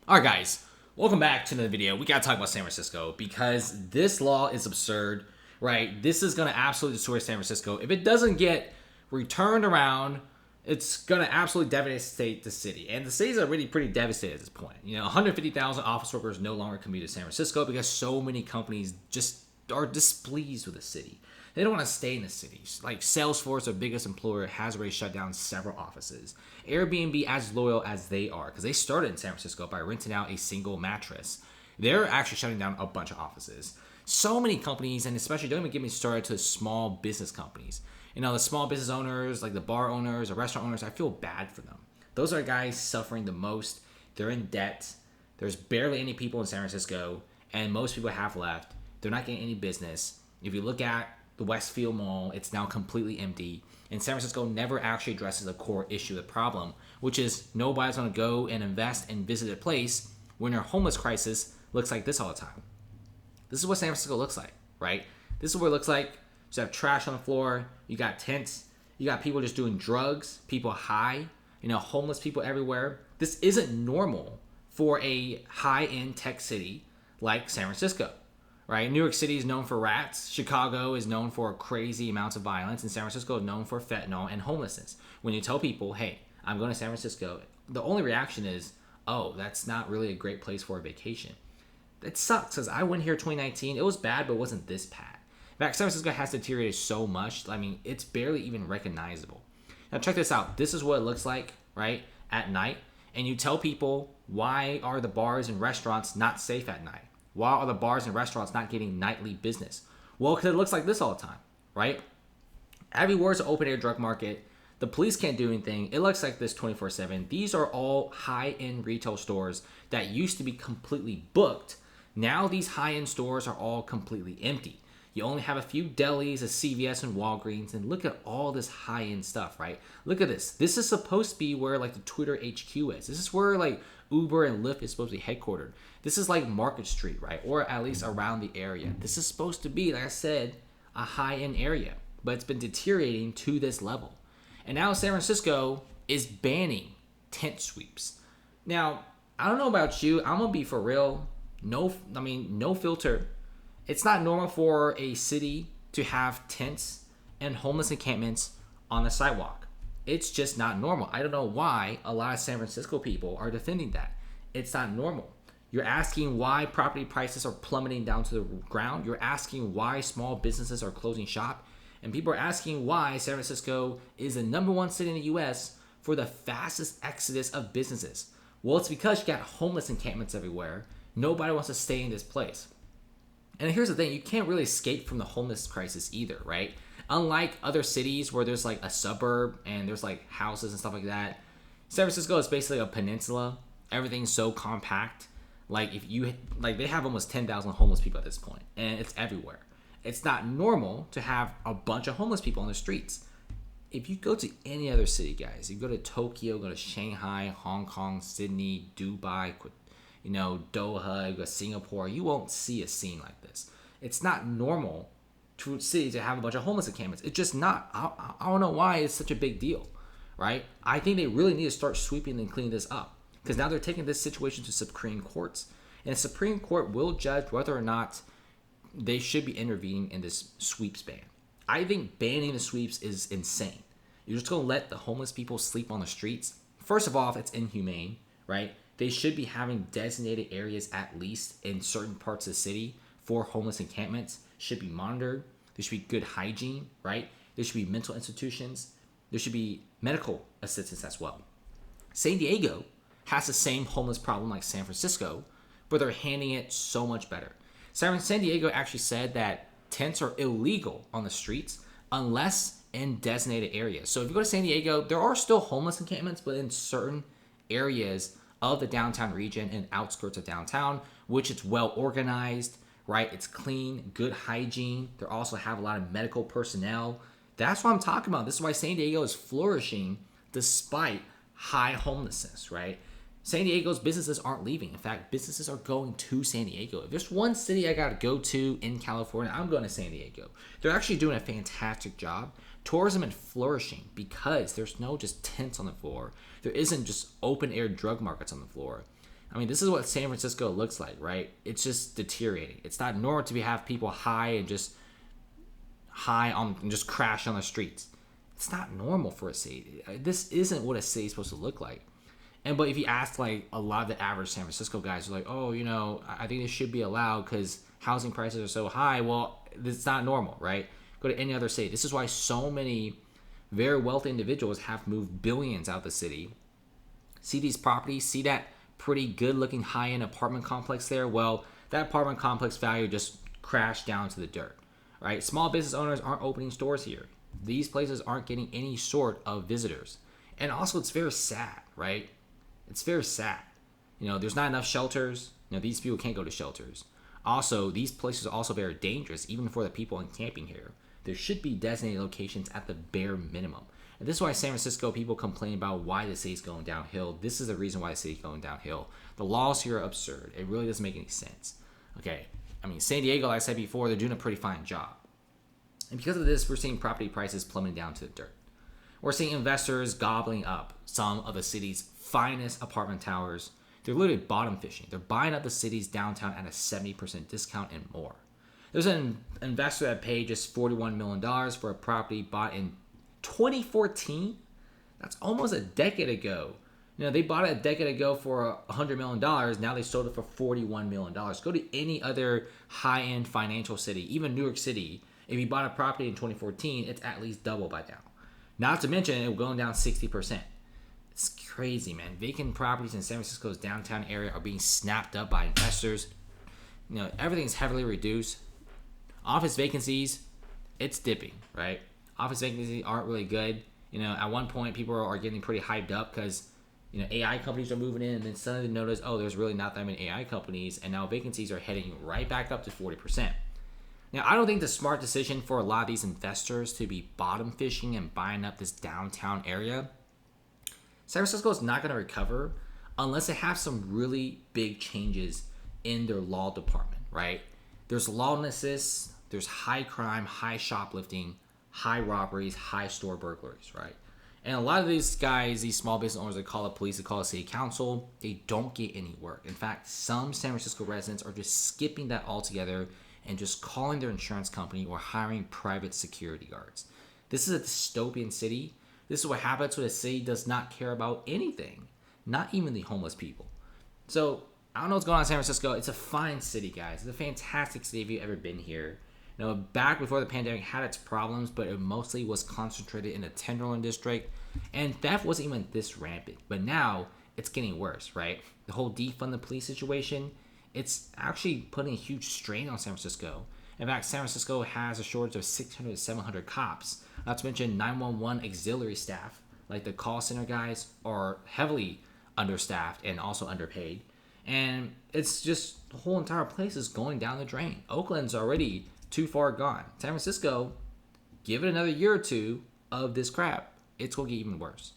All right, guys, welcome back to another video. We gotta talk about San Francisco because this law is absurd, right? This is gonna absolutely destroy San Francisco. If it doesn't get returned around, it's gonna absolutely devastate the city. And the cities are really pretty devastated at this point. 150,000 office workers no longer commute to San Francisco because so many companies just are displeased with the city. They don't want to stay in the cities. Like Salesforce, their biggest employer, has already shut down several offices. Airbnb, as loyal as they are, because they started in San Francisco by renting out a single mattress, they're actually shutting down a bunch of offices. So many companies, and especially don't even get me started to small business companies. The small business owners, like the bar owners, the restaurant owners, I feel bad for them. Those are guys suffering the most. They're in debt. There's barely any people in San Francisco, and most people have left. They're not getting any business. If you look at the Westfield Mall, it's now completely empty. And San Francisco never actually addresses the core issue of the problem, which is nobody's going to go and invest and visit a place when their homeless crisis looks like this all the time. This is what San Francisco looks like, right? This is what it looks like. You have trash on the floor. You got tents. You got people just doing drugs, people high, homeless people everywhere. This isn't normal for a high-end tech city like San Francisco. Right? New York City is known for rats. Chicago is known for crazy amounts of violence. And San Francisco is known for fentanyl and homelessness. When you tell people, hey, I'm going to San Francisco, the only reaction is, oh, that's not really a great place for a vacation. It sucks because I went here 2019. It was bad, but it wasn't this bad. In fact, San Francisco has deteriorated so much. It's barely even recognizable. Now, check this out. This is what it looks like, right, at night. And you tell people, why are the bars and restaurants not safe at night? Why are the bars and restaurants not getting nightly business? Well, because it looks like this all the time, right? Everywhere is an open air drug market. The police can't do anything. It looks like this 24/7. These are all high-end retail stores that used to be completely booked. Now these high-end stores are all completely empty. You only have a few delis, a CVS and Walgreens, and look at all this high-end stuff, right? Look at this. This is supposed to be where like the Twitter HQ is. This is where like Uber and Lyft is supposed to be headquartered. This is like Market Street, right? Or at least around the area. This is supposed to be, like I said, a high-end area, but it's been deteriorating to this level. And now San Francisco is banning tent sweeps. Now, I don't know about you. I'm gonna be for real. No filter. It's not normal for a city to have tents and homeless encampments on the sidewalk. It's just not normal. I don't know why a lot of San Francisco people are defending that. It's not normal. You're asking why property prices are plummeting down to the ground. You're asking why small businesses are closing shop. And people are asking why San Francisco is the number one city in the U.S. for the fastest exodus of businesses. Well, it's because you got homeless encampments everywhere. Nobody wants to stay in this place. And here's the thing, you can't really escape from the homeless crisis either, right? Unlike other cities where there's like a suburb and there's like houses and stuff like that, San Francisco is basically a peninsula. Everything's so compact. They have almost 10,000 homeless people at this point, and it's everywhere. It's not normal to have a bunch of homeless people on the streets. If you go to any other city, guys, you go to Tokyo, go to Shanghai, Hong Kong, Sydney, Dubai, Doha, go to Singapore, you won't see a scene like this. It's not normal to city to have a bunch of homeless encampments. It's just not. I don't know why it's such a big deal, right? I think they really need to start sweeping and cleaning this up because now they're taking this situation to Supreme Courts, and the Supreme Court will judge whether or not they should be intervening in this sweeps ban. I think banning the sweeps is insane. You're just going to let the homeless people sleep on the streets. First of all, it's inhumane, right? They should be having designated areas at least in certain parts of the city for homeless encampments. Should be monitored. There should be good hygiene, right? There should be mental institutions. There should be medical assistance as well. San Diego has the same homeless problem like San Francisco, but they're handling it so much better. San Diego actually said that tents are illegal on the streets unless in designated areas. So if you go to San Diego, there are still homeless encampments, but in certain areas of the downtown region and outskirts of downtown, which it's well organized, right? It's clean, good hygiene. They also have a lot of medical personnel. That's what I'm talking about. This is why San Diego is flourishing despite high homelessness, right? San Diego's businesses aren't leaving. In fact, businesses are going to San Diego. If there's one city I got to go to in California, I'm going to San Diego. They're actually doing a fantastic job. Tourism is flourishing because there's no just tents on the floor. There isn't just open air drug markets on the floor. I mean, this is what San Francisco looks like, right? It's just deteriorating. It's not normal to have people high on and just crash on the streets. It's not normal for a city. This isn't what a city is supposed to look like. But if you ask like a lot of the average San Francisco guys, are like, oh, I think this should be allowed because housing prices are so high. Well, it's not normal, right? Go to any other city. This is why so many very wealthy individuals have moved billions out of the city. See these properties, see that pretty good looking high-end apartment complex there? Well, that apartment complex value just crashed down to the dirt, right? Small business owners aren't opening stores here. These places aren't getting any sort of visitors. And also it's very sad, right? It's very sad. There's not enough shelters. These people can't go to shelters. Also, these places are also very dangerous, even for the people in camping here. There should be designated locations at the bare minimum. And this is why San Francisco people complain about why the city's going downhill. This is the reason why the city's going downhill. The laws here are absurd. It really doesn't make any sense. Okay, I mean, San Diego, like I said before, they're doing a pretty fine job. And because of this, we're seeing property prices plummeting down to the dirt. We're seeing investors gobbling up some of the city's finest apartment towers. They're literally bottom fishing. They're buying up the city's downtown at a 70% discount and more. There's an investor that paid just $41 million for a property bought in 2014. That's almost a decade ago. They bought it a decade ago for $100 million. Now they sold it for $41 million. Go to any other high-end financial city, even New York City. If you bought a property in 2014, it's at least double by now. Not to mention it going down 60%. It's crazy, man. Vacant properties in San Francisco's downtown area are being snapped up by investors. Everything's heavily reduced. Office vacancies, it's dipping, right? Office vacancies aren't really good. At one point, people are getting pretty hyped up because, AI companies are moving in, and then suddenly they notice, oh, there's really not that many AI companies, and now vacancies are heading right back up to 40%. Now, I don't think the smart decision for a lot of these investors to be bottom fishing and buying up this downtown area. San Francisco is not going to recover unless they have some really big changes in their law department, right? There's lawlessness, there's high crime, high shoplifting, high robberies, high store burglaries, right? And a lot of these guys, these small business owners, they call the police, they call the city council, they don't get any work. In fact, some San Francisco residents are just skipping that altogether and just calling their insurance company or hiring private security guards. This is a dystopian city. This is what happens when a city does not care about anything, not even the homeless people. So I don't know what's going on in San Francisco. It's a fine city, guys. It's a fantastic city if you've ever been here. Back before the pandemic had its problems, but it mostly was concentrated in the Tenderloin district, and theft wasn't even this rampant. But now it's getting worse, right? The whole defund the police situation, it's actually putting a huge strain on San Francisco. In fact, San Francisco has a shortage of 600 to 700 cops. Not to mention 911 auxiliary staff, like the call center guys, are heavily understaffed and also underpaid. And it's just the whole entire place is going down the drain. Oakland's already too far gone. San Francisco, give it another year or two of this crap, it's going to get even worse.